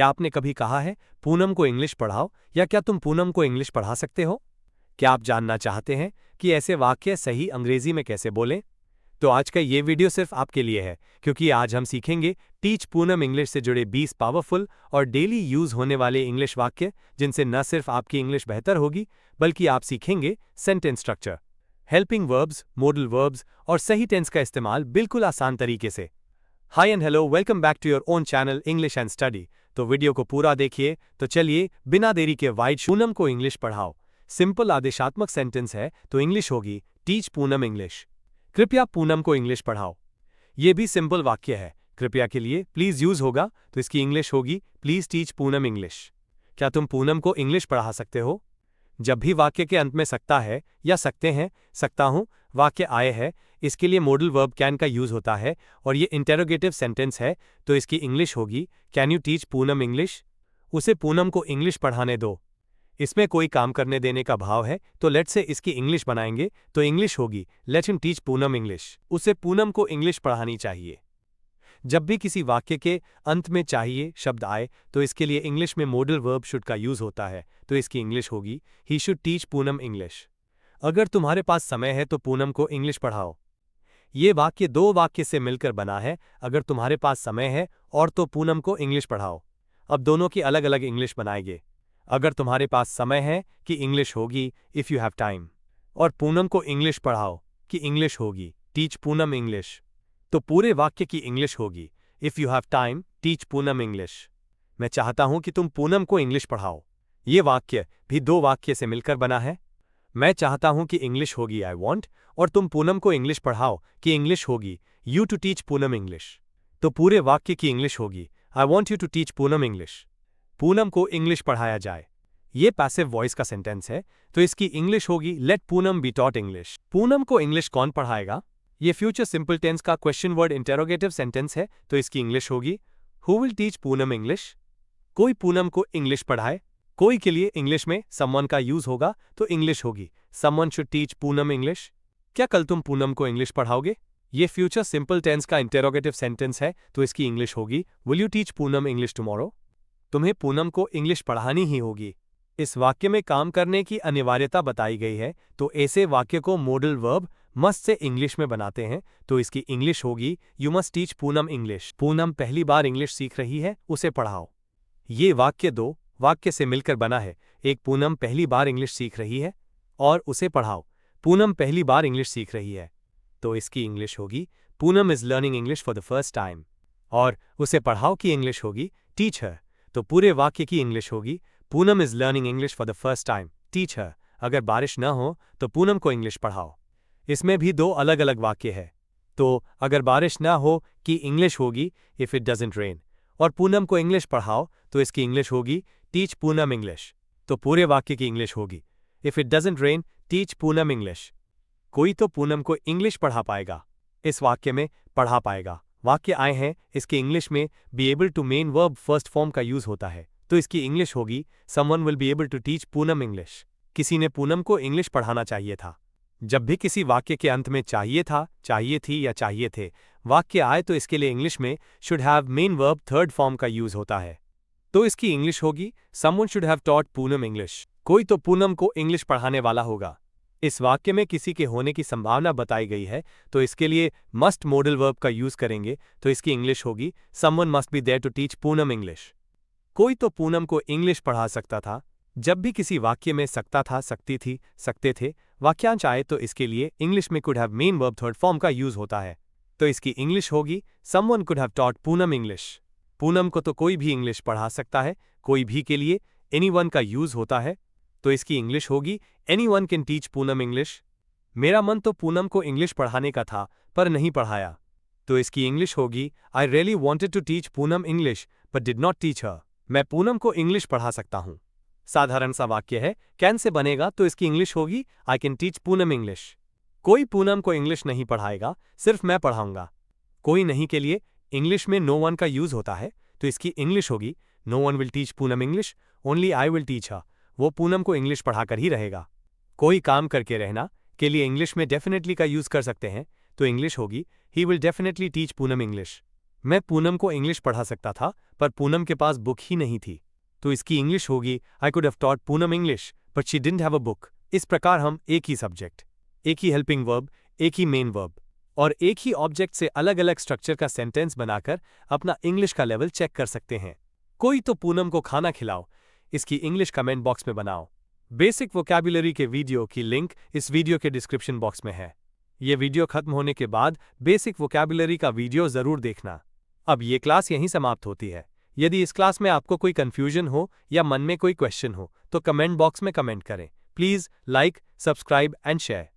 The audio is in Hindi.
क्या आपने कभी कहा है पूनम को इंग्लिश पढ़ाओ, या क्या तुम पूनम को इंग्लिश पढ़ा सकते हो? क्या आप जानना चाहते हैं कि ऐसे वाक्य सही अंग्रेजी में कैसे बोलें? तो आज का ये वीडियो सिर्फ आपके लिए है, क्योंकि आज हम सीखेंगे टीच पूनम इंग्लिश से जुड़े 20 पावरफुल और डेली यूज होने वाले इंग्लिश वाक्य, जिनसे न सिर्फ आपकी इंग्लिश बेहतर होगी, बल्कि आप सीखेंगे sentence structure, helping verbs, modal verbs और सही टेंस का इस्तेमाल बिल्कुल आसान तरीके से। Hi and hello, welcome back to your own channel English and study. तो वीडियो को पूरा देखिए। तो चलिए बिना देरी के वाइड पूनम को इंग्लिश पढ़ाओ। सिंपल आदेशात्मक सेंटेंस है, तो इंग्लिश होगी टीच पूनम इंग्लिश। कृपया पूनम को इंग्लिश पढ़ाओ। ये भी सिंपल वाक्य है, कृपया के लिए प्लीज यूज होगा, तो इसकी इंग्लिश होगी प्लीज टीच पूनम इंग्लिश। क्या तुम पूनम को इंग्लिश पढ़ा सकते हो? जब भी वाक्य के अंत में सकता है या सकते हैं, सकता हूं वाक्य आए है, इसके लिए मॉडल वर्ब कैन का यूज होता है और ये इंटेरोगेटिव सेंटेंस है, तो इसकी इंग्लिश होगी can you teach Poonam English. उसे पूनम को इंग्लिश पढ़ाने दो। इसमें कोई काम करने देने का भाव है, तो लेट से इसकी इंग्लिश बनाएंगे, तो इंग्लिश होगी let him teach Poonam English. उसे पूनम को इंग्लिश पढ़ानी चाहिए। जब भी किसी वाक्य के अंत में चाहिए शब्द आए, तो इसके लिए इंग्लिश में मॉडल वर्ब शुड का यूज होता है, तो इसकी इंग्लिश होगी he should teach Poonam English. अगर तुम्हारे पास समय है तो पूनम को इंग्लिश पढ़ाओ। ये वाक्य दो वाक्य से मिलकर बना है, अगर तुम्हारे पास समय है और तो पूनम को इंग्लिश पढ़ाओ। अब दोनों की अलग अलग इंग्लिश बनाएंगे। अगर तुम्हारे पास समय है कि इंग्लिश होगी इफ यू हैव टाइम, और पूनम को इंग्लिश पढ़ाओ कि इंग्लिश होगी टीच पूनम इंग्लिश। तो पूरे वाक्य की इंग्लिश होगी if you have time teach Poonam English. मैं चाहता हूं कि तुम पूनम को इंग्लिश पढ़ाओ। ये वाक्य भी दो वाक्य से मिलकर बना है। मैं चाहता हूं कि इंग्लिश होगी आई वॉन्ट, और तुम पूनम को इंग्लिश पढ़ाओ कि इंग्लिश होगी you to teach Poonam English. तो पूरे वाक्य की इंग्लिश होगी I want you to teach Poonam English. Poonam को इंग्लिश पढ़ाया जाए। ये पैसिव वॉइस का सेंटेंस है, तो इसकी इंग्लिश होगी let Poonam be taught English. Poonam को इंग्लिश कौन पढ़ाएगा? ये फ्यूचर सिंपल टेंस का क्वेश्चन वर्ड इंटेरोगेटिव सेंटेंस है, तो इसकी इंग्लिश होगी who will teach Poonam English. कोई पूनम को इंग्लिश पढ़ाए। कोई के लिए इंग्लिश में समवन का यूज होगा, तो इंग्लिश होगी someone should teach Poonam English. क्या कल तुम पूनम को इंग्लिश पढ़ाओगे? ये फ्यूचर सिंपल टेंस का इंटेरोगेटिव सेंटेंस है, तो इसकी इंग्लिश होगी will you teach Poonam English tomorrow. तुम्हें पूनम को इंग्लिश पढ़ानी ही होगी। इस वाक्य में काम करने की अनिवार्यता बताई गई है, तो ऐसे वाक्य को modal verb must say English में बनाते हैं, तो इसकी इंग्लिश होगी you must teach Poonam English. Poonam पहली बार इंग्लिश सीख रही है, उसे पढ़ाओ। ये वाक्य दो वाक्य से मिलकर बना है, एक पूनम पहली बार इंग्लिश सीख रही है और उसे पढ़ाओ। पूनम पहली बार इंग्लिश सीख रही है, तो इसकी इंग्लिश होगी Poonam is learning English for the first time, और उसे पढ़ाओ की इंग्लिश होगी टीच हर। तो पूरे वाक्य की इंग्लिश होगी Poonam is learning English for the first time teach हर। अगर बारिश न हो तो पूनम को इंग्लिश पढ़ाओ। इसमें भी दो अलग अलग वाक्य है, तो अगर बारिश ना हो की इंग्लिश होगी इफ इट डजंट रेन, और पूनम को इंग्लिश पढ़ाओ तो इसकी इंग्लिश होगी टीच पूनम इंग्लिश। तो पूरे वाक्य की इंग्लिश होगी if it doesn't rain teach Poonam English. कोई तो पूनम को इंग्लिश पढ़ा पाएगा। इस वाक्य में पढ़ा पाएगा वाक्य आए हैं, इसके इंग्लिश में be able to main verb first form का यूज होता है, तो इसकी इंग्लिश होगी someone will be able to teach Poonam English. किसी ने पूनम को इंग्लिश पढ़ाना चाहिए था। जब भी किसी वाक्य के अंत में चाहिए था, चाहिए थी या चाहिए थे वाक्य आए, तो इसके लिए इंग्लिश में should have main verb third form का यूज होता है, तो इसकी इंग्लिश होगी someone should have taught Poonam English. कोई तो पूनम को इंग्लिश पढ़ाने वाला होगा। इस वाक्य में किसी के होने की संभावना बताई गई है, तो इसके लिए मस्ट मॉडल वर्ब का यूज करेंगे, तो इसकी इंग्लिश होगी someone must be there to teach Poonam English. कोई तो पूनम को इंग्लिश पढ़ा सकता था। जब भी किसी वाक्य में सकता था, सकती थी, सकते थे वाक्यांश आए, तो इसके लिए इंग्लिश में could have main verb third form का यूज होता है, तो इसकी इंग्लिश होगी someone could have taught Poonam English. Poonam को तो कोई भी इंग्लिश पढ़ा सकता है। कोई भी के लिए एनीवन का यूज होता है, तो इसकी इंग्लिश होगी anyone can teach Poonam English. मेरा मन तो पूनम को इंग्लिश पढ़ाने का था, पर नहीं पढ़ाया, तो इसकी इंग्लिश होगी I really wanted to teach Poonam English but did not teach her. मैं पूनम को इंग्लिश पढ़ा सकता हूं। साधारण सा वाक्य है, कैन से बनेगा, तो इसकी इंग्लिश होगी I can teach Poonam English. कोई पूनम को इंग्लिश नहीं पढ़ाएगा, सिर्फ मैं पढ़ाऊंगा। कोई नहीं के लिए इंग्लिश में नो वन का यूज होता है, तो इसकी इंग्लिश होगी no one will teach Poonam English, only I will teach her. वो पूनम को इंग्लिश पढ़ाकर ही रहेगा। कोई काम करके रहना के लिए इंग्लिश में डेफिनेटली का यूज कर सकते हैं, तो इंग्लिश होगी he will definitely teach Poonam English. मैं पूनम को इंग्लिश पढ़ा सकता था, पर पूनम के पास बुक ही नहीं थी। तो इसकी इंग्लिश होगी, I could have taught Poonam English but she didn't have a book. इस प्रकार हम एक ही सब्जेक्ट, एक ही हेल्पिंग वर्ब, एक ही मेन वर्ब और एक ही ऑब्जेक्ट से अलग अलग स्ट्रक्चर का सेंटेंस बनाकर अपना इंग्लिश का लेवल चेक कर सकते हैं। कोई तो पूनम को खाना खिलाओ, इसकी इंग्लिश कमेंट बॉक्स में बनाओ। बेसिक वोकैबुलरी के वीडियो की लिंक इस वीडियो के डिस्क्रिप्शन बॉक्स में है। ये वीडियो खत्म होने के बाद बेसिक वोकैबुलरी का वीडियो जरूर देखना। अब ये क्लास यहीं समाप्त होती है। यदि इस क्लास में आपको कोई कंफ्यूजन हो या मन में कोई क्वेश्चन हो तो कमेंट बॉक्स में कमेंट करें। Please like, subscribe and share.